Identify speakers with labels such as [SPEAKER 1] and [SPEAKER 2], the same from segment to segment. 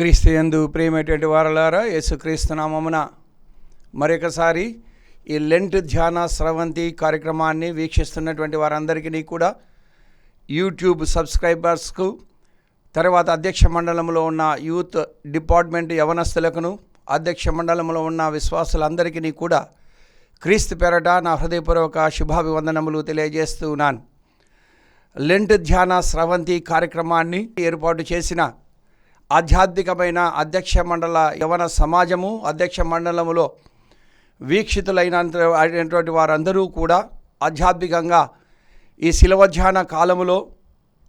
[SPEAKER 1] క్రీస్తు యందు ప్రియమైనటువంటి వారలారా, యేసుక్రీస్తు నామమున మరొకసారి ఈ లెంట్ ధ్యాన స్రవంతి కార్యక్రమాన్ని వీక్షిస్తున్నటువంటి వారందరికీ కూడా యూట్యూబ్ సబ్స్క్రైబర్స్కు, తర్వాత అధ్యక్ష మండలంలో ఉన్న యూత్ డిపార్ట్మెంట్ యవనస్తులకును, అధ్యక్ష మండలంలో ఉన్న విశ్వాసులందరికీ కూడా క్రీస్తు పేరట నా హృదయపూర్వక శుభాభివందనములు తెలియజేస్తూ ఉన్నాను. లెంట్ ధ్యాన స్రవంతి కార్యక్రమాన్ని ఏర్పాటు చేసిన ఆధ్యాత్మికమైన అధ్యక్ష మండల యవన సమాజము, అధ్యక్ష మండలములో వీక్షితులైనటువంటి వారందరూ కూడా ఆధ్యాత్మికంగా ఈ శిలువ ధ్యాన కాలములో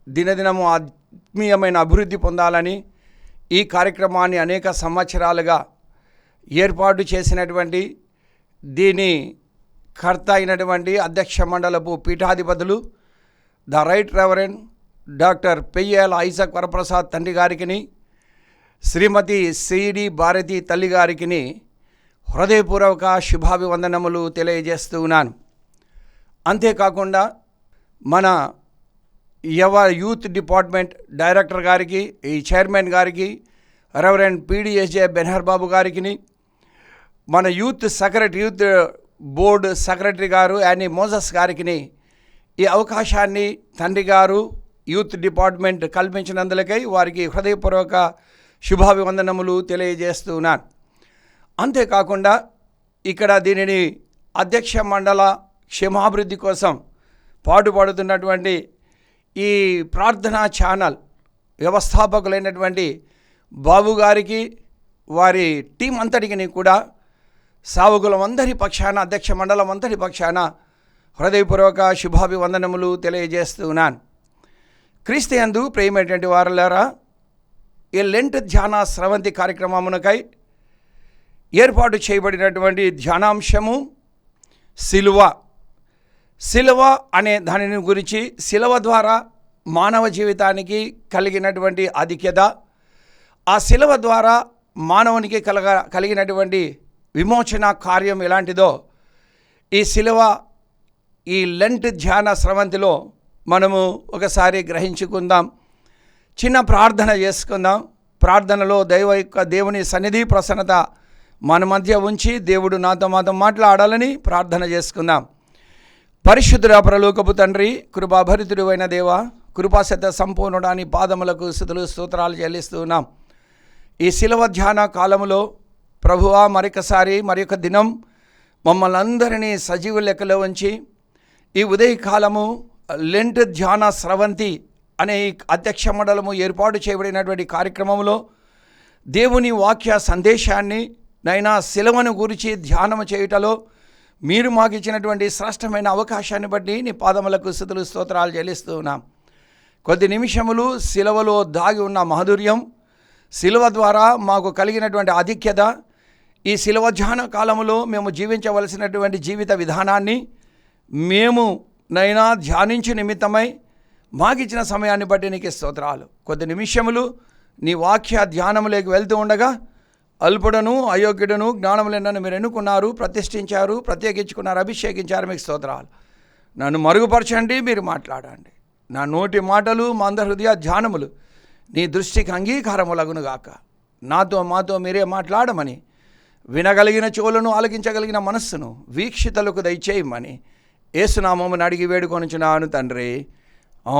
[SPEAKER 1] దినదినము ఆత్మీయమైన అభివృద్ధి పొందాలని ఈ కార్యక్రమాన్ని అనేక సంవత్సరాలుగా ఏర్పాటు చేసినటువంటి దీని కర్త అయినటువంటి అధ్యక్ష మండలపు పీఠాధిపతులు the right reverend doctor Peyyela Isaac Varaprasad తండ్రి గారికి, శ్రీమతి సిడి భారతి తల్లి గారికి హృదయపూర్వక శుభాభివందనములు తెలియజేస్తూ ఉన్నాను. అంతేకాకుండా మన యూత్ డిపార్ట్మెంట్ డైరెక్టర్ గారికి, ఈ చైర్మన్ గారికి, రెవరెండ్ పిడిఎస్జే బెనహర్ బాబు గారికి, మన యూత్ బోర్డు సెక్రటరీ గారు యానీ మోజస్ గారికి ఈ అవకాశాన్ని తండ్రి గారు యూత్ డిపార్ట్మెంట్ కల్పించినందులకై వారికి హృదయపూర్వక శుభాభివందనములు తెలియజేస్తున్నాను. అంతేకాకుండా ఇక్కడ దీనిని అధ్యక్ష మండల క్షేమాభివృద్ధి కోసం పాటుపడుతున్నటువంటి ఈ ప్రార్థనా ఛానల్ వ్యవస్థాపకులైనటువంటి బాబు గారికి, వారి టీం అంతటికి కూడా సావుకులం అందరి పక్షాన, అధ్యక్ష మండలం అంతటి పక్షాన హృదయపూర్వక శుభాభివందనములు తెలియజేస్తున్నాను. క్రీస్తు యందు ప్రియమైనటువంటి వారలారా, ఈ లెంట్ ధ్యాన స్రవంతి కార్యక్రమమునకై ఏర్పాటు చేయబడినటువంటి ధ్యానాంశము సిలువ అనే దానిని గురించి, సిలువ ద్వారా మానవ జీవితానికి కలిగినటువంటి ఆధిక్యత, ఆ సిలువ ద్వారా మానవునికి కలిగినటువంటి విమోచన కార్యం ఎలాంటిదో ఈ లెంట్ ధ్యాన స్రవంతిలో మనము ఒకసారి గ్రహించుకుందాం. చిన్న ప్రార్థన చేసుకుందాం. ప్రార్థనలో దేవుని సన్నిధి ప్రసన్నత మన మధ్య ఉంచి దేవుడు నాతో మాట్లాడాలని ప్రార్థన చేసుకుందాం. పరిశుద్ధుడ పరలోకపు తండ్రి, కృపాభరితుడు అయిన దేవ, కృపాసత్య సంపూర్ణుడాని పాదములకు స్తుతులు స్తోత్రాలు చెల్లిస్తున్నాం. ఈ శిలువ ధ్యాన కాలములో ప్రభువా మరొక దినం మమ్మల్ని అందరినీ సజీవ లెక్కలో ఉంచి ఈ ఉదయకాలము లెంట్ ధ్యాన స్రవంతి అనే అధ్యక్ష మండలము ఏర్పాటు చేయబడినటువంటి కార్యక్రమంలో దేవుని వాక్య సందేశాన్ని నైనా సిలువను గురించి ధ్యానము చేయుటలో మీరు మాకు ఇచ్చినటువంటి శ్రేష్టమైన అవకాశాన్ని బట్టి నీ పాదములకు స్తుతులు స్తోత్రాలు చెల్లిస్తూ ఉన్నాం. కొద్ది నిమిషములు సిలువలో దాగి ఉన్న మాధుర్యం, సిలువ ద్వారా మాకు కలిగినటువంటి ఆధిక్యత, ఈ సిలువ ధ్యాన కాలములో మేము జీవించవలసినటువంటి జీవిత విధానాన్ని మేము నైనా ధ్యానించు నిమిత్తమై మాకిచ్చిన సమయాన్ని బట్టి నీకు స్తోత్రాలు. కొద్ది నిమిషములు నీ వాక్య ధ్యానములోకి వెళ్తూ ఉండగా అల్పుడను అయోగ్యుడను జ్ఞానములేనని మీరు ఎన్నుకున్నారు, ప్రతిష్ఠించారు, ప్రత్యేకించుకున్నారు, అభిషేకించారు. మీకు స్తోత్రాలు. నన్ను మరుగుపరచండి, మీరు మాట్లాడండి. నా నోటి మాటలు, మా అందరి హృదయ ధ్యానములు నీ దృష్టికి అంగీకారములగునుగాక. మాతో మీరే మాట్లాడమని, వినగలిగిన చెవులను, ఆలకించగలిగిన మనస్సును వీక్షితులకు దయచేయమని యేసునామమును అడిగి వేడుకొనుచున్నాను తండ్రి,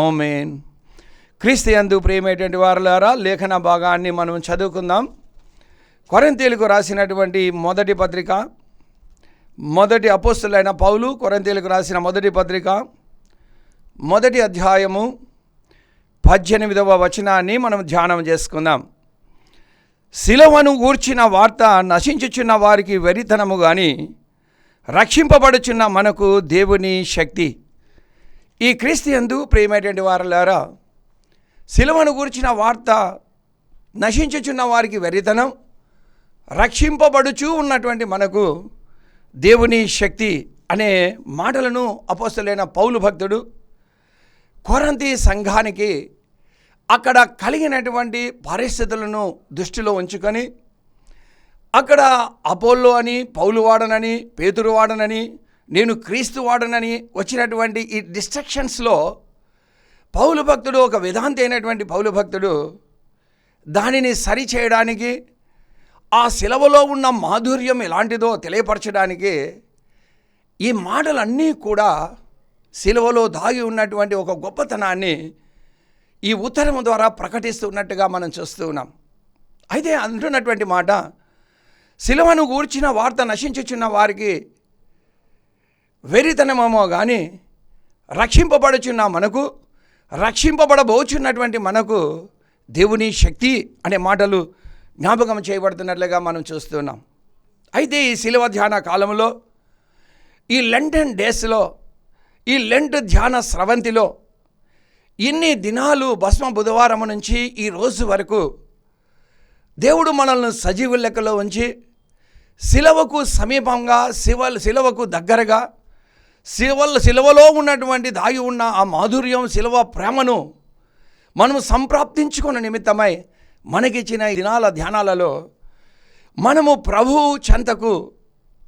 [SPEAKER 1] ఆమేన్. క్రీస్తు యందు ప్రియమైనటువంటి వారలారా, లేఖన భాగాన్ని మనం చదువుకుందాం. కొరింథీయులకు రాసినటువంటి మొదటి పత్రిక, మొదటి అపోస్తలుడైన పౌలు కొరింథీయులకు రాసిన మొదటి పత్రిక, మొదటి అధ్యాయము 18వ వచనాన్ని మనం ధ్యానం చేసుకుందాం. సిలువను గూర్చిన వార్త నశించుచున్న వారికి వెరితనము గాని రక్షింపబడుచున్న మనకు దేవుని శక్తి. ఈ క్రీస్తు యందు ప్రియమైనటువంటి వారలారా, సిలువను గూర్చిన వార్త నశించుచున్న వారికి వెరితనం, రక్షింపబడుచు ఉన్నటువంటి మనకు దేవుని శక్తి అనే మాటలను అపోస్తలుడైన పౌలు భక్తుడు కొరింథీ సంఘానికి అక్కడ కలిగినటువంటి పరిస్థితులను దృష్టిలో ఉంచుకొని, అక్కడ అపోల్లో అని, పౌలు వాడనని, పేతురు వాడనని, నేను క్రీస్తు వాడనని వచ్చినటువంటి ఈ డిస్ట్రక్షన్స్లో పౌలు భక్తుడు, ఒక వేదాంతి అయినటువంటి పౌలు భక్తుడు దానిని సరిచేయడానికి, ఆ శిలవలో ఉన్న మాధుర్యం ఎలాంటిదో తెలియపరచడానికి ఈ మాటలన్నీ కూడా శిలువలో దాగి ఉన్నటువంటి ఒక గొప్పతనాన్ని ఈ ఉత్తరం ద్వారా ప్రకటిస్తున్నట్టుగా మనం చూస్తూ ఉన్నాం. అయితే అంటున్నటువంటి మాట, శిలువను గూర్చిన వార్త నశించుచున్న వారికి వెరితనమేమో కానీ రక్షింపబడుచున్న మనకు, రక్షింపబడబోచున్నటువంటి మనకు దేవుని శక్తి అనే మాటలు జ్ఞాపకం చేయబడుతున్నట్లుగా మనం చూస్తున్నాం. అయితే ఈ శిలువ ధ్యాన కాలంలో, ఈ లెంటన్ డేస్లో, ఈ లెంట్ ధ్యాన స్రవంతిలో ఇన్ని దినాలు భస్మ బుధవారం నుంచి ఈ రోజు వరకు దేవుడు మనల్ని సజీవ లెక్కలో ఉంచి శిలువకు సమీపంగా, శిలువకు దగ్గరగా, శిలువలో ఉన్నటువంటి దాగి ఉన్న ఆ మాధుర్యం, శిలువ ప్రేమను మనం సంప్రాప్తించుకున్న నిమిత్తమై మనకిచ్చిన ఈ దినాల ధ్యానాలలో మనము ప్రభువు చెంతకు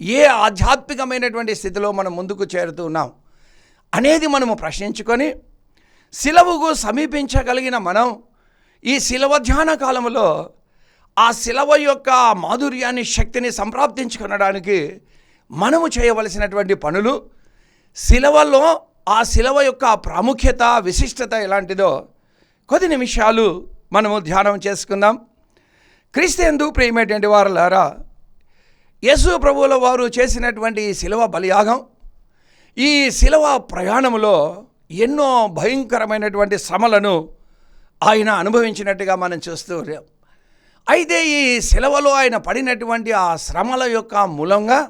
[SPEAKER 1] ఏ ఆధ్యాత్మికమైనటువంటి స్థితిలో మనం ముందుకు చేరుతున్నాం అనేది మనము ప్రశ్నించుకొని, శిలువకు సమీపించగలిగిన మనం ఈ శిలువ ధ్యాన కాలంలో ఆ శిలువ యొక్క మాధుర్యాన్ని, శక్తిని సంప్రాప్తించుకొనడానికి మనము చేయవలసినటువంటి పనులు, శిలువలో ఆ శిలువ యొక్క ప్రాముఖ్యత, విశిష్టత ఎలాంటిదో కొద్ది నిమిషాలు మనము ధ్యానం చేసుకుందాం. క్రీస్తుయందు ప్రియమైనటువంటి వారలారా, యేసు ప్రభువుల వారు చేసినటువంటి ఈ శిలువ బలియాగం, ఈ శిలువ ప్రయాణంలో ఎన్నో భయంకరమైనటువంటి శ్రమలను ఆయన అనుభవించినట్టుగా మనం చూస్తూ ఉన్నాం. అయితే ఈ శిలువలో ఆయన పడినటువంటి ఆ శ్రమల యొక్క మూలంగా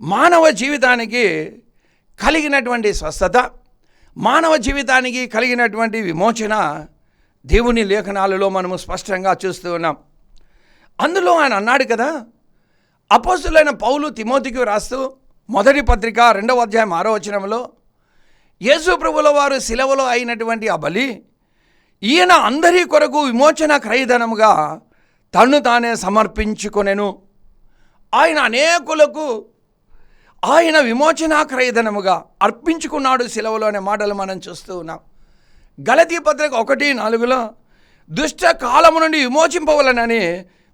[SPEAKER 1] మానవ జీవితానికి కలిగినటువంటి స్వస్థత, మానవ జీవితానికి కలిగినటువంటి విమోచన దేవుని లేఖనాలలో మనము స్పష్టంగా చూస్తూ ఉన్నాం. అందులో ఆయన అన్నాడు కదా, అపోస్తులైన పౌలు తిమోతికి రాస్తూ మొదటి పత్రిక 2వ అధ్యాయం 6వ వచనంలో, యేసు ప్రభుల వారు శిలువలో అయినటువంటి ఆ బలి ఈయన అందరి కొరకు విమోచన క్రయధనముగా తన్ను తానే సమర్పించుకొనెను. ఆయన అనేకులకు ఆయన విమోచన క్రయధనముగా అర్పించుకున్నాడు శిలువలో అనే మాటలు మనం చూస్తూ ఉన్నాం. గలతీ పత్రిక 1:4లో దుష్ట కాలము నుండి విమోచింపవలనని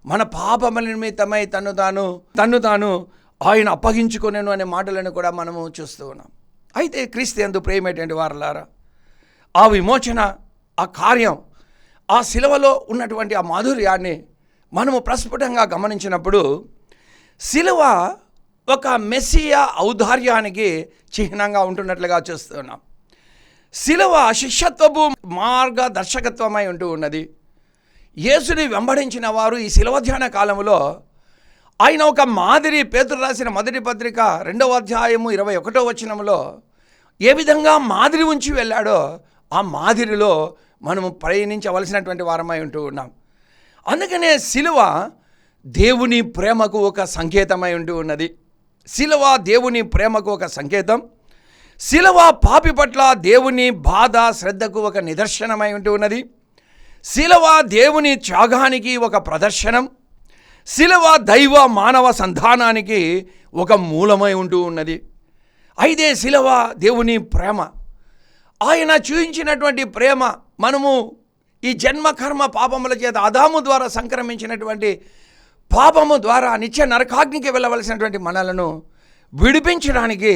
[SPEAKER 1] మన పాపముల నిమిత్తమై తన్ను తాను ఆయన అప్పగించుకొనెను అనే మాటలను కూడా మనము చూస్తూ ఉన్నాం. అయితే క్రీస్తుయందు ప్రియమైనటువంటి వారలారా, ఆ విమోచన, ఆ కార్యం, ఆ శిలువలో ఉన్నటువంటి ఆ మాధుర్యాన్ని మనము ప్రస్ఫుటంగా గమనించినప్పుడు శిలువ ఒక మెస్సియా ఔదార్యానికి చిహ్నంగా ఉంటున్నట్లుగా చూస్తున్నాం. శిలువ శిష్యత్వపు మార్గదర్శకత్వమై ఉంటూ ఉన్నది. యేసుని వెంబడించిన వారు ఈ శిలువ ధ్యాన కాలంలో ఆయన ఒక మాదిరి, పేతురు రాసిన మొదటి పత్రిక 2వ అధ్యాయము 21వ వచనంలో ఏ విధంగా మాదిరి ఉంచి వెళ్ళాడో ఆ మాదిరిలో మనము ప్రయాణించవలసినటువంటి వారమై ఉంటూ ఉన్నాం. అందుకనే శిలువ దేవుని ప్రేమకు ఒక సంకేతమై ఉంటూ ఉన్నది. శిలువ దేవుని ప్రేమకు ఒక సంకేతం. శిలువ పాపి పట్ల దేవుని బాధ, శ్రద్ధకు ఒక నిదర్శనమై ఉంటూ ఉన్నది. శిలువ దేవుని త్యాగానికి ఒక ప్రదర్శనం. శిలువ దైవ మానవ సంధానానికి ఒక మూలమై ఉంటూ ఉన్నది. అయితే శిలువ దేవుని ప్రేమ, ఆయన చూపించినటువంటి ప్రేమ, మనము ఈ జన్మ కర్మ పాపముల చేత ఆదాము ద్వారా సంక్రమించినటువంటి పాపము ద్వారా నిత్య నరకాగ్నికి వెళ్ళవలసినటువంటి మనలను విడిపించడానికి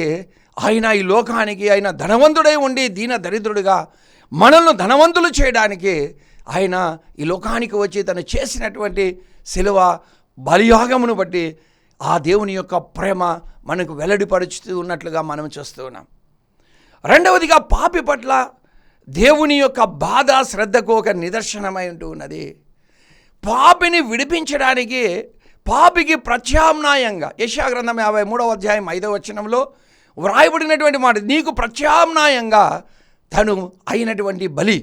[SPEAKER 1] ఆయన ఈ లోకానికి, ఆయన ధనవంతుడై ఉండి దీన దరిద్రుడిగా మనల్ని ధనవంతులు చేయడానికి ఆయన ఈ లోకానికి వచ్చి తను చేసినటువంటి శిలువ బలియాగమును బట్టి ఆ దేవుని యొక్క ప్రేమ మనకు వెల్లడిపరుచుతూ ఉన్నట్లుగా మనం చూస్తూ ఉన్నాం. రెండవదిగా పాపి పట్ల దేవుని యొక్క బాధ, శ్రద్ధకు ఒక నిదర్శనమై ఉంటూ ఉన్నది. పాపిని విడిపించడానికి, పాపికి ప్రత్యామ్నాయంగా యెషయా గ్రంథం 53వ అధ్యాయం 5వ వచనంలో వ్రాయబడినటువంటి మాట, నీకు ప్రత్యామ్నాయంగా తను అయినటువంటి బలి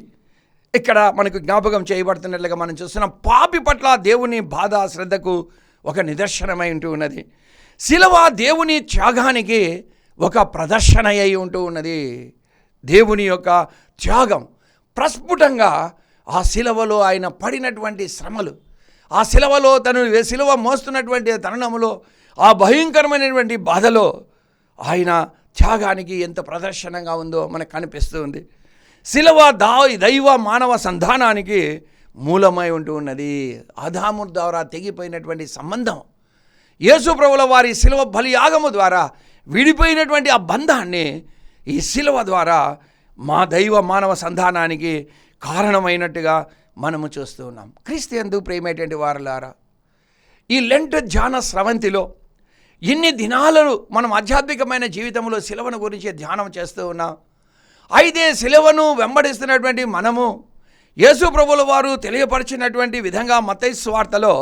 [SPEAKER 1] ఇక్కడ మనకు జ్ఞాపకం చేయబడుతున్నట్లుగా మనం చూస్తున్నాం. పాపి పట్ల దేవుని బాధ, శ్రద్ధకు ఒక నిదర్శనమై ఉంటూ ఉన్నది. శిలువ దేవుని త్యాగానికి ఒక ప్రదర్శన అయి ఉంటూ ఉన్నది. దేవుని యొక్క త్యాగం ప్రస్ఫుటంగా ఆ శిలువలో ఆయన పడినటువంటి శ్రమలు, ఆ శిలువలో తను శిలువ మోస్తున్నటువంటి తరుణములో ఆ భయంకరమైనటువంటి బాధలో ఆయన త్యాగానికి ఎంత ప్రదర్శనంగా ఉందో మనకు కనిపిస్తూ ఉంది. శిలువ దైవ మానవ సంధానానికి మూలమై ఉంటూ ఉన్నది. ఆదాము ద్వారా తెగిపోయినటువంటి సంబంధం యేసు ప్రభుల వారి శిలువ బలియాగము ద్వారా విడిపోయినటువంటి ఆ బంధాన్ని ఈ శిలువ ద్వారా మా దైవ మానవ సంధానానికి కారణమైనట్టుగా మనము చూస్తూ ఉన్నాం. క్రీస్తు యందు ప్రియమైనటువంటి వారలారా, ఈ లెంట్ ధ్యాన స్రవంతిలో ఇన్ని దినాలు మనం ఆధ్యాత్మికమైన జీవితంలో శిలువను గురించి ధ్యానం చేస్తూ ఉన్నాం. అయితే శిలువను వెంబడిస్తున్నటువంటి మనము యేసు ప్రభుల వారు తెలియపరిచినటువంటి విధంగా మత్తయి సువార్తలో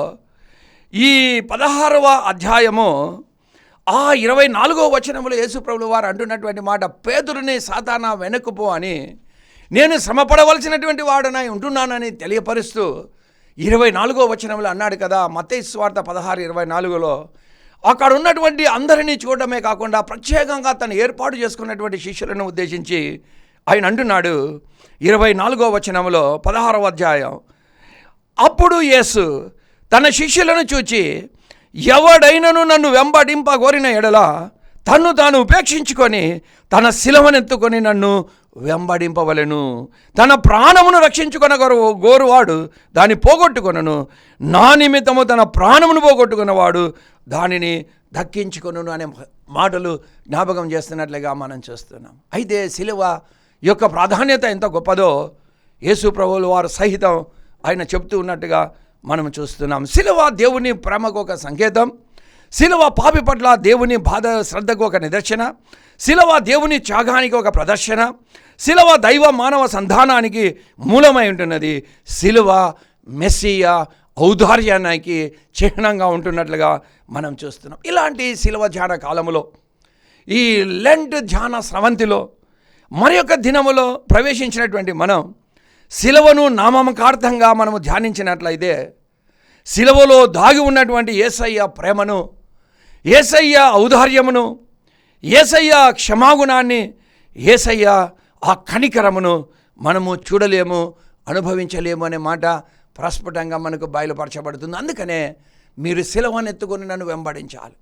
[SPEAKER 1] ఈ 16వ అధ్యాయము 24వ వచనంలో యేసు ప్రభుల వారు అంటున్నటువంటి మాట, పేతురుని సాతానా వెనక్కుపో అని నేను శ్రమపడవలసినటువంటి వాడనై ఉంటున్నానని తెలియపరుస్తూ 24వ వచనంలో అన్నాడు కదా. మత్తయి సువార్త 16:24లో అక్కడ ఉన్నటువంటి అందరినీ చూడడమే కాకుండా ప్రత్యేకంగా తను ఏర్పాటు చేసుకున్నటువంటి శిష్యులను ఉద్దేశించి ఆయన అంటున్నాడు 24వ వచనంలో 16వ అధ్యాయం, అప్పుడు యేసు తన శిష్యులను చూచి, ఎవడైనను నన్ను వెంబడింపగోరిన ఎడల తన్ను తాను ఉపేక్షించుకొని తన శిలువనెత్తుకొని నన్ను వెంబడింపవలెను. తన ప్రాణమును గోరువాడు దాన్ని పోగొట్టుకొనను, నా నిమిత్తము తన ప్రాణమును పోగొట్టుకున్నవాడు దానిని దక్కించుకొనును అనే మాటలు జ్ఞాపకం చేస్తున్నట్లుగా మనం చూస్తున్నాం. అయితే శిలువ యొక్క ప్రాధాన్యత ఎంత గొప్పదో యేసు ప్రభువుల వారు సహితం ఆయన చెప్తూ ఉన్నట్టుగా మనం చూస్తున్నాం. శిలువ దేవుని ప్రేమకు ఒక సంకేతం, శిలువ పాపి పట్ల దేవుని బాధ శ్రద్ధకు ఒక నిదర్శన, శిలువ దేవుని త్యాగానికి ఒక ప్రదర్శన, శిలువ దైవ మానవ సంధానానికి మూలమై ఉంటున్నది, శిలువ మెస్సియా ఔదార్యానికి చిహ్నంగా ఉంటున్నట్లుగా మనం చూస్తున్నాం. ఇలాంటి శిలువ ధ్యాన కాలములో ఈ లెంట్ ధ్యాన స్రవంతిలో మరి యొక్క దినములో ప్రవేశించినటువంటి మనం శిలువను నామకార్థంగా మనము ధ్యానించినట్లయితే శిలువలో దాగి ఉన్నటువంటి యేసయ్య ప్రేమను, యేసయ్య ఔదార్యమును, యేసయ్య క్షమాగుణాన్ని, యేసయ్య ఆ కనికరమును మనము చూడలేము, అనుభవించలేము అనే మాట ప్రస్ఫుటంగా మనకు బయలుపరచబడుతుంది. అందుకనే మీరు శిలువను ఎత్తుకొని నన్ను వెంబడించాలి.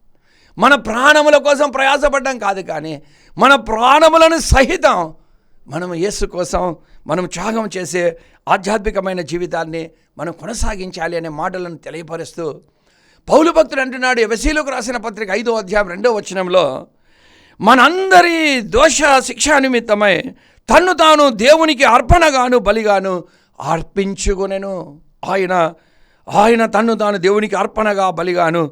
[SPEAKER 1] మన ప్రాణముల కోసం ప్రయాసపడ్డం కాదు, కానీ మన ప్రాణములను సహితం మనము యేసు కోసం మనం త్యాగం చేసే ఆధ్యాత్మికమైన జీవితాన్ని మనం కొనసాగించాలి అనే మాటలను తెలియపరుస్తూ పౌలు భక్తుడు అంటున్నాడు ఎఫెసీయులకు రాసిన పత్రిక 5వ అధ్యాయం 2వ వచనంలో, మనందరి దోష శిక్ష నిమిత్తమై తన్ను తాను దేవునికి అర్పణగాను బలిగాను అర్పించుకొనెను. ఆయన తన్ను తాను దేవునికి అర్పణగా బలిగాను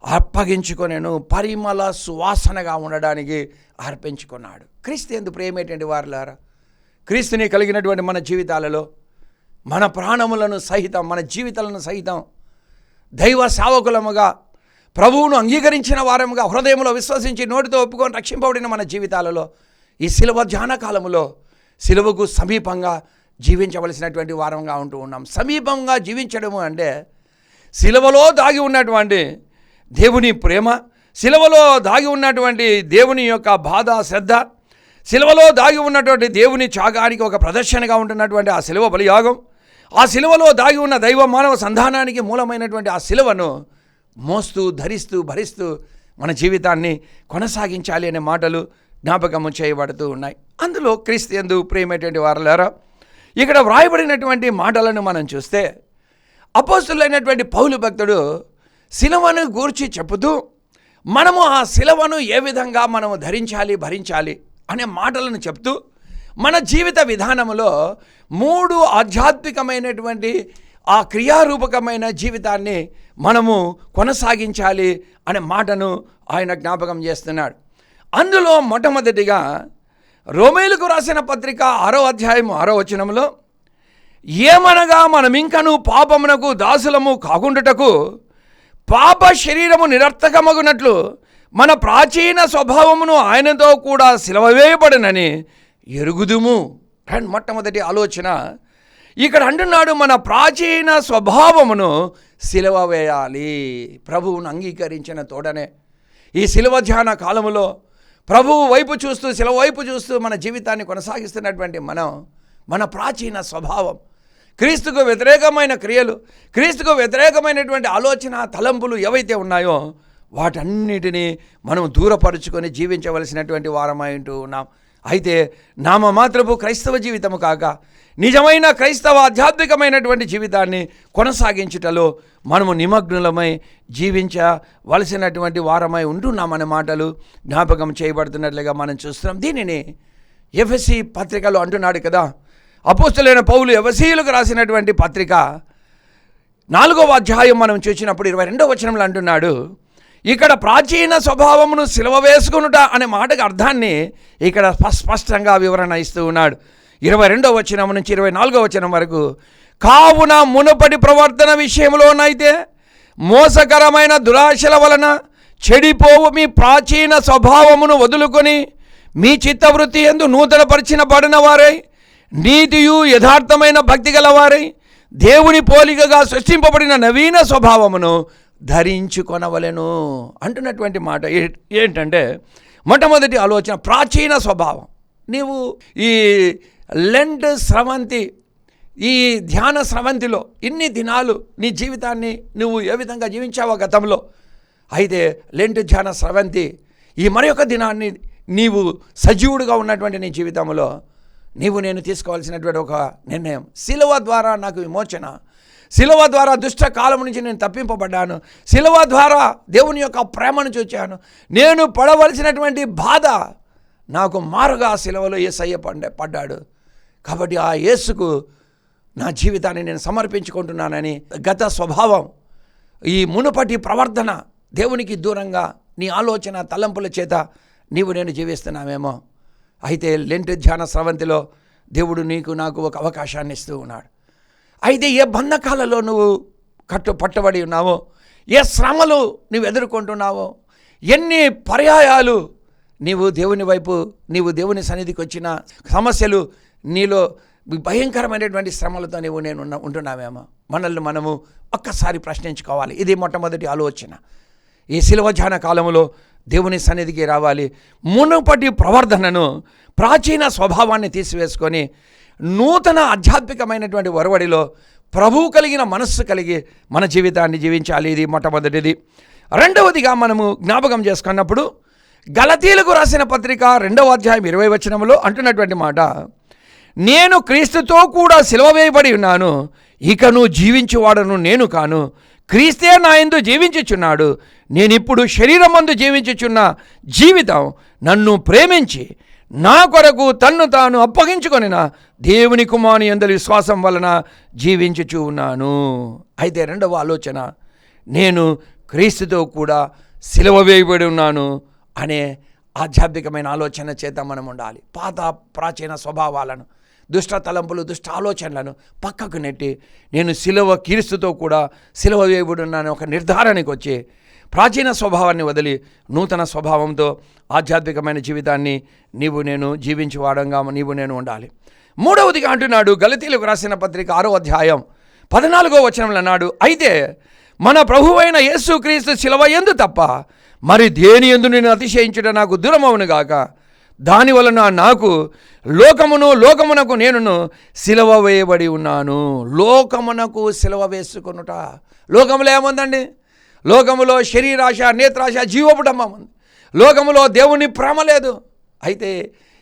[SPEAKER 1] అప్పగించుకొనెను, పరిమళ సువాసనగా ఉండడానికి అర్పించుకున్నాడు. క్రీస్తు యందు ప్రియమైనటువంటి వారలారా, క్రీస్తుని కలిగినటువంటి మన జీవితాలలో మన ప్రాణములను సహితం, మన జీవితాలను సహితం దైవ సేవకులముగా ప్రభువును అంగీకరించిన వారముగా హృదయంలో విశ్వసించి నోటితో ఒప్పుకొని రక్షింపబడిన మన జీవితాలలో ఈ శిలువ ధ్యాన కాలములో శిలువకు సమీపంగా జీవించవలసినటువంటి వారంగా ఉంటూ ఉన్నాం. సమీపంగా జీవించడము అంటే శిలువలో దాగి ఉన్నటువంటి దేవుని ప్రేమ, శిలువలో దాగి ఉన్నటువంటి దేవుని యొక్క బాధ శ్రద్ధ, శిలువలో దాగి ఉన్నటువంటి దేవుని త్యాగానికి ఒక ప్రదర్శనగా ఉంటున్నటువంటి ఆ శిలువ బలియాగం, ఆ శిలువలో దాగి ఉన్న దైవ మానవ సంధానానికి మూలమైనటువంటి ఆ శిలువను మోస్తూ ధరిస్తూ భరిస్తూ మన జీవితాన్ని కొనసాగించాలి అనే మాటలు జ్ఞాపకము చేయబడుతూ ఉన్నాయి. అందులో క్రీస్తు యందు ప్రియమైనటువంటి వారలారా, ఇక్కడ వ్రాయబడినటువంటి మాటలను మనం చూస్తే అపోస్తలుడైనటువంటి పౌలు భక్తుడు శిలువను గూర్చి చెబుతూ మనము ఆ శిలువను ఏ విధంగా మనము ధరించాలి భరించాలి అనే మాటలను చెప్తూ మన జీవిత విధానంలో 3 ఆధ్యాత్మికమైనటువంటి ఆ క్రియారూపకమైన జీవితాన్ని మనము కొనసాగించాలి అనే మాటను ఆయన జ్ఞాపకం చేస్తున్నాడు. అందులో మొట్టమొదటిగా రోమీయులకు రాసిన పత్రిక 6వ అధ్యాయం 6వ వచనంలో, ఏమనగా మనమింకను పాపమునకు దాసులము కాకుండుటకు పాప శరీరము నిరర్థకమగునట్లు మన ప్రాచీన స్వభావమును ఆయనతో కూడా సిలువ వేయబడినని ఎరుగుదుము. అండ్ మొట్టమొదటి ఆలోచన ఇక్కడ అంటున్నాడు, మన ప్రాచీన స్వభావమును సిలువ వేయాలి. ప్రభువును అంగీకరించిన తోడనే ఈ సిలువ ధ్యాన కాలములో ప్రభువు వైపు చూస్తూ, సిలువ వైపు చూస్తూ మన జీవితాన్ని కొనసాగిస్తున్నటువంటి మన ప్రాచీన స్వభావం, క్రీస్తుకు వ్యతిరేకమైన క్రియలు, క్రీస్తుకు వ్యతిరేకమైనటువంటి ఆలోచన తలంపులు ఏవైతే ఉన్నాయో వాటన్నిటినీ మనం దూరపరుచుకొని జీవించవలసినటువంటి వారమై ఉంటూ ఉన్నాం. అయితే నామమాత్రపు క్రైస్తవ జీవితము కాక నిజమైన క్రైస్తవ ఆధ్యాత్మికమైనటువంటి జీవితాన్ని కొనసాగించుటలో మనము నిమగ్నులమై జీవించవలసినటువంటి వారమై ఉంటున్నామనే మాటలు జ్ఞాపకం చేయబడుతున్నట్లుగా మనం చూస్తున్నాం. దీనిని ఎఫెసీ పత్రికలో అంటున్నాడు కదా, అపోస్తలుడైన పౌలు ఎఫెసీయులకు రాసినటువంటి పత్రిక 4వ అధ్యాయం మనం చూసినప్పుడు 22వ వచనంలో అంటున్నాడు, ఇక్కడ ప్రాచీన స్వభావమును సిలువ వేసుకునుట అనే మాటకు అర్థాన్ని ఇక్కడ స్పష్టంగా వివరణ ఇస్తూ ఉన్నాడు. 22వ వచనం నుంచి 24వ వచనం వరకు, కావున మునుపటి ప్రవర్తన విషయంలోనైతే మోసకరమైన దురాశల వలన చెడిపోవు మీ ప్రాచీన స్వభావమును వదులుకొని మీ చిత్తవృత్తి యందు నూతనపరిచిన పడిన వారై నీతియు యథార్థమైన భక్తి గలవారై దేవుని పోలికగా సృష్టింపబడిన నవీన స్వభావమును ధరించుకొనవలెను అంటున్నటువంటి మాట ఏంటంటే, మొట్టమొదటి ఆలోచన ప్రాచీన స్వభావం. నీవు ఈ లెంట్ స్రవంతి, ఈ ధ్యాన స్రవంతిలో ఇన్ని దినాలు నీ జీవితాన్ని నువ్వు ఏ విధంగా జీవించావో గతంలో, అయితే లెంట్ ధ్యాన స్రవంతి ఈ మరొక దినాన్ని నీవు సజీవుడుగా ఉన్నటువంటి నీ జీవితంలో నీవు నేను తీసుకోవాల్సినటువంటి ఒక నిర్ణయం. శిలువ ద్వారా నాకు విమోచన, శిలువ ద్వారా దుష్ట కాలం నుంచి నేను తప్పింపబడ్డాను, శిలువ ద్వారా దేవుని యొక్క ప్రేమను చూచాను, నేను పడవలసినటువంటి బాధ నాకు మారుగా శిలువలో యేసయ్య పడ్డాడు, కాబట్టి ఆ యేసుకు నా జీవితాన్ని నేను సమర్పించుకుంటున్నానని గత స్వభావం, ఈ మునుపటి ప్రవర్తన దేవునికి దూరంగా నీ ఆలోచన తలంపుల చేత నీవు నేను జీవిస్తున్నామేమో. అయితే లెంట్ ధ్యాన స్రవంతిలో దేవుడు నీకు నాకు ఒక అవకాశాన్ని ఇస్తూ ఉన్నాడు. అయితే ఏ బంధకాలలో నువ్వు పట్టబడి ఉన్నావో, ఏ శ్రమలు నువ్వు ఎదుర్కొంటున్నావో, ఎన్ని పర్యాయాలు నీవు దేవుని వైపు, నీవు దేవుని సన్నిధికి వచ్చిన సమస్యలు, నీలో భయంకరమైనటువంటి శ్రమలతో నీవు నేను ఉంటున్నామేమో. మనల్ని మనము ఒక్కసారి ప్రశ్నించుకోవాలి. ఇది మొట్టమొదటి ఆలోచన. ఈ శిలువ ధ్యాన కాలంలో దేవుని సన్నిధికి రావాలి. మునుపటి ప్రవర్తనను, ప్రాచీన స్వభావాన్ని తీసివేసుకొని నూతన ఆధ్యాత్మికమైనటువంటి ఒరవడిలో ప్రభువు కలిగిన మనస్సు కలిగి మన జీవితాన్ని జీవించాలి. ఇది మొట్టమొదటిది. రెండవదిగా మనము జ్ఞాపకం చేసుకున్నప్పుడు గలతీలకు రాసిన పత్రిక 2వ అధ్యాయం 20వ వచనంలో అంటున్నటువంటి మాట, నేను క్రీస్తుతో కూడా సిలువ వేయబడి ఉన్నాను, ఇకను జీవించువాడను నేను కాను, క్రీస్తే నా యందు జీవించుచున్నాడు, నేనిప్పుడు శరీరమందు జీవించుచున్న జీవితం నన్ను ప్రేమించి నా కొరకు తన్ను తాను అప్పగించుకొనిన దేవుని కుమారుని యందు విశ్వాసం వలన జీవించుచూ ఉన్నాను. అయితే రెండవ ఆలోచన, నేను క్రీస్తుతో కూడా సిలువ వేయబడి ఉన్నాను అనే ఆధ్యాత్మికమైన ఆలోచన చేత మనం ఉండాలి. పాత ప్రాచీన స్వభావాలను, దుష్ట తలంపులు, దుష్ట ఆలోచనలను పక్కకు నెట్టి నేను క్రీస్తుతో కూడా సిలువ వేయబడి ఉన్నాను ఒక నిర్ధారణకు వచ్చి ప్రాచీన స్వభావాన్ని వదిలి నూతన స్వభావంతో ఆధ్యాత్మికమైన జీవితాన్ని నీవు నేను జీవించేవాడంగా నీవు నేను ఉండాలి. మూడవదిగా అంటున్నాడు గలతీలకు రాసిన పత్రిక 6వ అధ్యాయం 14వ వచనంలో అన్నాడు, అయితే మన ప్రభువైన యేసుక్రీస్తు సిలువ యందు తప్ప మరి దేని యందు నేను అతిశయించుట నాకు దూరమవును గాక, దానివలన నాకు లోకమునకు నేనును సిలువ వేయబడి ఉన్నాను. లోకమునకు సిలువ వేసుకొనుట. లోకములో ఏముందండి? లోకములో శరీరాశ, నేత్రాశ, జీవపుటంబం ఉంది. లోకములో దేవుని ప్రేమ లేదు. అయితే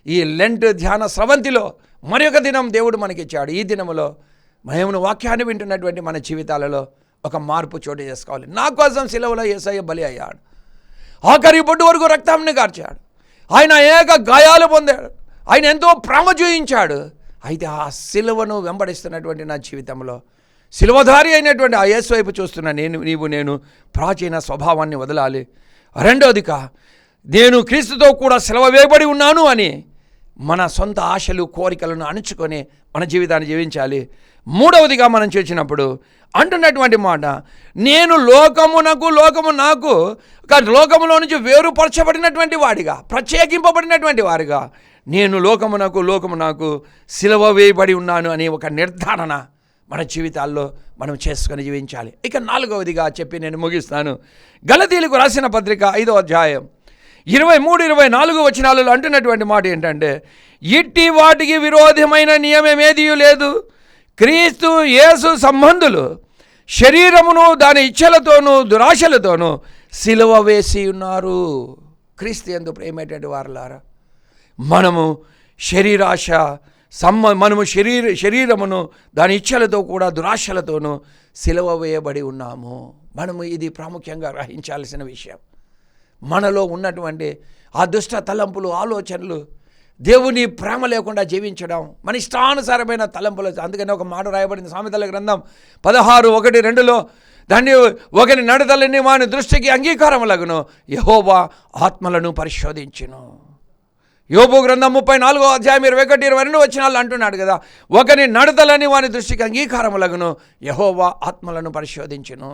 [SPEAKER 1] ఈ లెంట్ ధ్యాన స్రవంతిలో మరి ఒక దినం దేవుడు మనకిచ్చాడు. ఈ దినములో మేము వాక్యాన్ని వింటున్నటువంటి మన జీవితాలలో ఒక మార్పు చోటు చేసుకోవాలి. నా కోసం సిలువలో యేసయ్య బలి అయ్యాడు, ఆఖరి బొడ్డు వరకు రక్తాన్ని కార్చాడు, ఆయన అనేక గాయాలు పొందాడు, ఆయన ఎంతో ప్రేమ చూయించాడు. అయితే ఆ సిలువను వెంబడిస్తున్నటువంటి నా జీవితంలో సిలువధారి అయినటువంటి ఆ యేసు వైపు చూస్తున్న నేను ప్రాచీన స్వభావాన్ని వదలాలి. రెండవదిగా నేను క్రీస్తుతో కూడా సిలువ వేయబడి ఉన్నాను అని మన సొంత ఆశలు, కోరికలను అణుచుకొని మన జీవితాన్ని జీవించాలి. మూడవదిగా మనం చూసినప్పుడు అంటున్నటువంటి మాట, నేను లోకము నాకు లోకములో నుంచి వేరుపరచబడినటువంటి వాడిగా, ప్రత్యేకింపబడినటువంటి వారిగా నేను లోకము నాకు సిలువ వేయబడి ఉన్నాను అనే ఒక నిర్ధారణ మన జీవితాల్లో మనం చేసుకొని జీవించాలి. ఇక నాలుగవదిగా చెప్పి నేను ముగిస్తాను. గలతీలకు రాసిన పత్రిక 5వ అధ్యాయం 23-24 వచనాలలో అంటున్నటువంటి మాట ఏంటంటే, ఇట్టి వాటికి విరోధమైన నియమమేదీ లేదు, క్రీస్తు యేసు సంబంధులు శరీరమును దాని ఇచ్ఛలతోనూ దురాశలతోనూ సిలువ వేసి ఉన్నారు. క్రీస్తు యందు ప్రేమేటువంటి వారలారా, మనము శరీరాశ మనము శరీరమును దాని ఇచ్చలతో కూడా దురాశలతోనూ సిలువ వేయబడి ఉన్నాము. మనము ఇది ప్రాముఖ్యంగా గ్రహించాల్సిన విషయం. మనలో ఉన్నటువంటి ఆ దుష్ట తలంపులు, ఆలోచనలు, దేవుని ప్రేమ లేకుండా జీవించడం, మన ఇష్టానుసారమైన తలంపులు. అందుకని ఒక మాట రాయబడింది సామెతల గ్రంథం 16:1-2లో, దాన్ని ఒకరి నడతలని వాని దృష్టికి అంగీకారములగును, యెహోవా ఆత్మలను పరిశోధించును. యోబు గ్రంథం 34:21-22 అంటున్నాడు కదా, ఒకని నడతలని వాని దృష్టికి అంగీకారములగును, యెహోవా ఆత్మలను పరిశోధించును.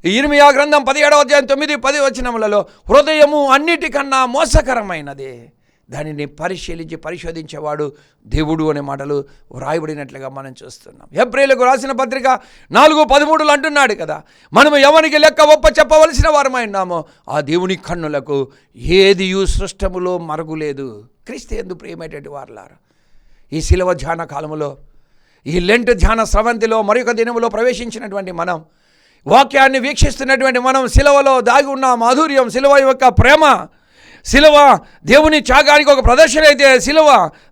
[SPEAKER 1] ఇర్మియా గ్రంథం 17:9-10 హృదయము అన్నిటికన్నా మోసకరమైనది, దానిని పరిశోధించేవాడు దేవుడు అనే మాటలు వ్రాయబడినట్లుగా మనం చూస్తున్నాం. హెబ్రీయులకు రాసిన పత్రిక 4:13 అంటున్నాడు కదా, మనము ఎవరికి లెక్క ఒప్ప చెప్పవలసిన వారమై ఉన్నామో ఆ దేవుని కన్నులకు ఏదియు సృష్టములో మరుగులేదు. క్రీస్తు యందు ప్రియమైనటువంటి వారలారా, ఈ శిలువ ధ్యాన కాలములో, ఈ లెంట్ ధ్యాన స్రవంతిలో మరొక దినములో ప్రవేశించినటువంటి మనం, వాక్యాన్ని వీక్షిస్తున్నటువంటి మనం, శిలువలో దాగి ఉన్న మాధుర్యం, శిలువ యొక్క ప్రేమ, శిలువ దేవుని త్యాగానికి ఒక ప్రదర్శన అయితే, శిలువ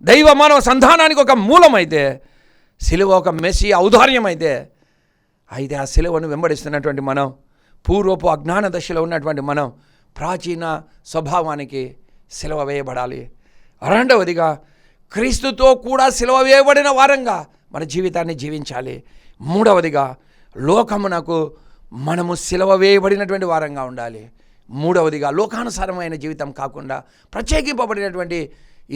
[SPEAKER 1] దైవ మానవ సంధానానికి ఒక మూలమైతే, శిలువ ఒక మెస్సియా ఔదార్యం అయితే ఆ శిలువను వెంబడిస్తున్నటువంటి మనం, పూర్వపు అజ్ఞాన దశలో ఉన్నటువంటి మనం ప్రాచీన స్వభావానికి శిలువ వేయబడాలి. రెండవదిగా క్రీస్తుతో కూడా శిలువ వేయబడిన వారంగా మన జీవితాన్ని జీవించాలి. మూడవదిగా లోకమునకు మనము శిలువ వేయబడినటువంటి వారంగా ఉండాలి. మూడవదిగా లోకానుసారమైన జీవితం కాకుండా ప్రత్యేకింపబడినటువంటి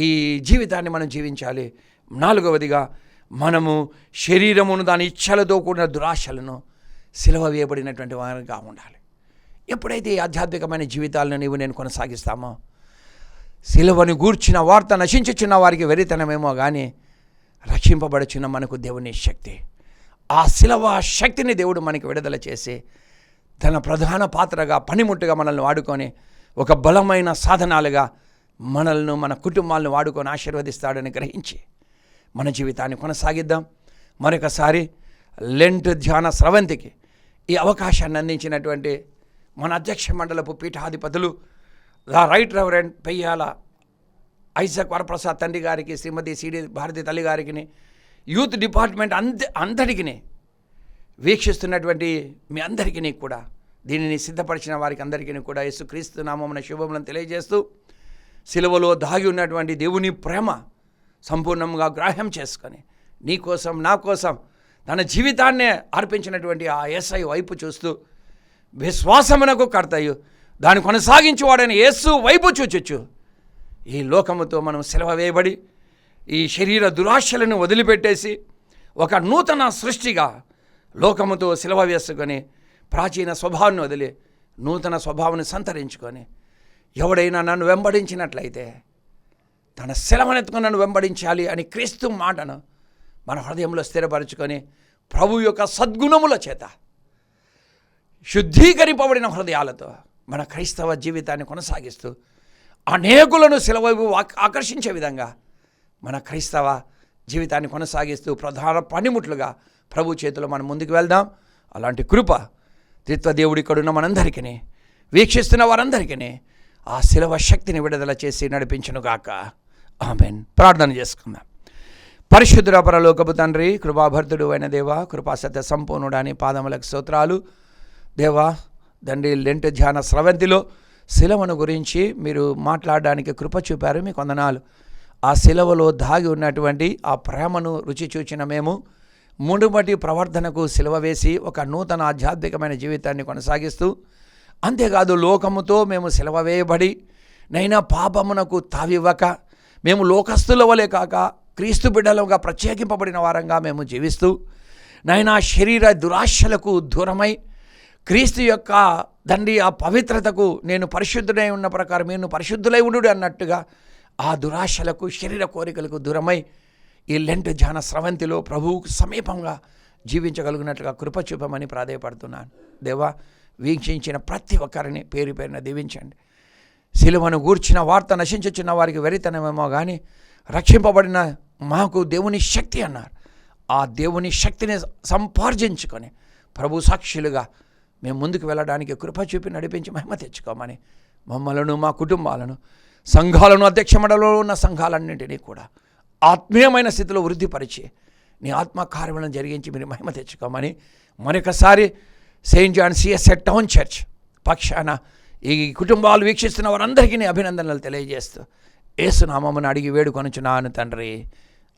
[SPEAKER 1] ఈ జీవితాన్ని మనం జీవించాలి. నాలుగవదిగా మనము శరీరమును దాని ఇచ్చలతో కూడిన దురాశలను శిలువ వేయబడినటువంటి వారంగా ఉండాలి. ఎప్పుడైతే ఈ ఆధ్యాత్మికమైన జీవితాలను నేను కొనసాగిస్తామో, శిలువను గూర్చిన వార్త నశించుచున్న వారికి వెరితనమేమో కానీ రక్షింపబడుచున్న మనకు దేవుని శక్తి, ఆ శిలువ శక్తిని దేవుడు మనకి విడుదల చేసి తన ప్రధాన పాత్రగా, పనిముట్టుగా మనల్ని వాడుకొని ఒక బలమైన సాధనాలుగా మనల్ని, మన కుటుంబాలను వాడుకొని ఆశీర్వదిస్తాడని గ్రహించి మన జీవితాన్ని కొనసాగిద్దాం. మరొకసారి లెంట్ ధ్యాన స్రవంతికి ఈ అవకాశాన్ని అందించినటువంటి మన అధ్యక్ష మండలపు పీఠాధిపతులు right reverend Peyyala Isaac Varaprasad తండ్రి గారికి, శ్రీమతి సిడి భారతి తల్లి గారికి, యూత్ డిపార్ట్మెంట్ అంతటికి, వీక్షిస్తున్నటువంటి మీ అందరికీ కూడా, దీనిని సిద్ధపరిచిన వారికి అందరికీ కూడా యేసుక్రీస్తు నామమున శుభములను తెలియజేస్తూ, సిలువలో దాగి ఉన్నటువంటి దేవుని ప్రేమ సంపూర్ణంగా గ్రాహ్యం చేసుకొని నీ కోసం, నా కోసం తన జీవితాన్నే అర్పించినటువంటి ఆ యేసయ్య వైపు చూస్తూ, విశ్వాసమునకు కర్తయు దాన్ని కొనసాగించేవాడైన యేసు వైపు చూచొచ్చు ఈ లోకముతో మనం సిలువ వేయబడి ఈ శరీర దురాశలను వదిలిపెట్టేసి ఒక నూతన సృష్టిగా లోకముతో సిలువ వేసుకొని ప్రాచీన స్వభావాన్ని వదిలి నూతన స్వభావాన్ని సంతరించుకొని, ఎవడైనా నన్ను వెంబడించినట్లయితే తన సిలువనెత్తుకొని నన్ను వెంబడించాలి అని క్రీస్తు మాటను మన హృదయంలో స్థిరపరచుకొని, ప్రభు యొక్క సద్గుణముల చేత శుద్ధీకరింపబడిన హృదయాలతో మన క్రైస్తవ జీవితాన్ని కొనసాగిస్తూ అనేకులను సిలువ వైపు ఆకర్షించే విధంగా మన క్రైస్తవ జీవితాన్ని కొనసాగిస్తూ ప్రధాన పనిముట్లుగా ప్రభు చేతిలో మనం ముందుకు వెళ్దాం. అలాంటి కృప త్రిత్వ దేవుడి ఇక్కడున్న మనందరికీ, వీక్షిస్తున్న వారందరికీ ఆ శిలువ శక్తిని విడుదల చేసి నడిపించునుగాక. ఆమేన్. ప్రార్థన చేసుకుందాం. పరిశుద్ధుడ పరలోకపు తండ్రి, కృపాభర్తుడు అయిన దేవా, కృపాసత్య సంపూర్ణుడాని పాదములకు స్తోత్రాలు. దేవా తండ్రి, లెంట్ ధ్యాన స్రవంతిలో శిలువను గురించి మీరు మాట్లాడడానికి కృప చూపారు, మీకు వందనాలు. ఆ శిలువలో దాగి ఉన్నటువంటి ఆ ప్రేమను రుచి చూచిన మేము మునుపటి ప్రవర్తనకు సిలువ వేసి ఒక నూతన ఆధ్యాత్మికమైన జీవితాన్ని కొనసాగిస్తూ, అంతేకాదు లోకముతో మేము సిలువ వేయబడి నైనా పాపమునకు తావివ్వక, మేము లోకస్తుల వలె కాక క్రీస్తు బిడ్డలుగా ప్రత్యేకింపబడిన వారంగా మేము జీవిస్తూ, నైనా శరీర దురాశలకు దూరమై క్రీస్తు యొక్క తండ్రి ఆ పవిత్రతకు, నేను పరిశుద్ధుడై ఉన్న ప్రకారం నేను పరిశుద్ధులై ఉండు అన్నట్టుగా ఆ దురాశలకు, శరీర కోరికలకు దూరమై ఈ లెంట్ ధ్యాన స్రవంతిలో ప్రభువుకు సమీపంగా జీవించగలిగినట్లుగా కృప చూపమని ప్రాధేయపడుతున్నాను. దేవా, వీక్షించిన ప్రతి ఒక్కరిని పేరు పేరున దీవించండి. సిలువను గూర్చిన వార్త నశించుచున్న వారికి వెరితనమేమో కానీ రక్షింపబడిన మాకు దేవుని శక్తి అన్నారు. ఆ దేవుని శక్తిని సంపార్జించుకొని ప్రభు సాక్షులుగా మేము ముందుకు వెళ్ళడానికి కృప చూపి నడిపించి మహిమ తెచ్చుకోమని మమ్మలను, మా కుటుంబాలను సంఘాలను, అధ్యక్ష మండలిలో ఉన్న సంఘాలన్నింటినీ కూడా ఆత్మీయమైన స్థితిలో వృద్ధిపరిచి నీ ఆత్మ కార్యములను జరిగించి మీరు మహిమ తెచ్చుకోమని మరొకసారి saint John CSI town church పక్షాన ఈ కుటుంబాలు వీక్షిస్తున్న వారందరికీ నీ అభినందనలు తెలియజేస్తూ యేసునామమున అడిగి వేడుకొనుచున్నాను తండ్రి,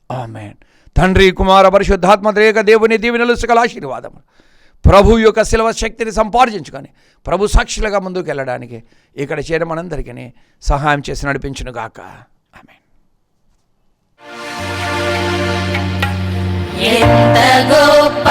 [SPEAKER 1] ఆమేన్. తండ్రి, కుమార, పరిశుద్ధాత్మ త్రియేక దేవుని దీవెనలు, సకల ఆశీర్వాదములు ప్రభు యొక్క శిలువ శక్తిని సంపాదించుకొని ప్రభు సాక్షులుగా ముందుకు వెళ్ళడానికి ఇక్కడ చేరి మనందరికీ సహాయం చేసి నడిపించును గాక. ఆమేన్.
[SPEAKER 2] ఎంత గొప్ప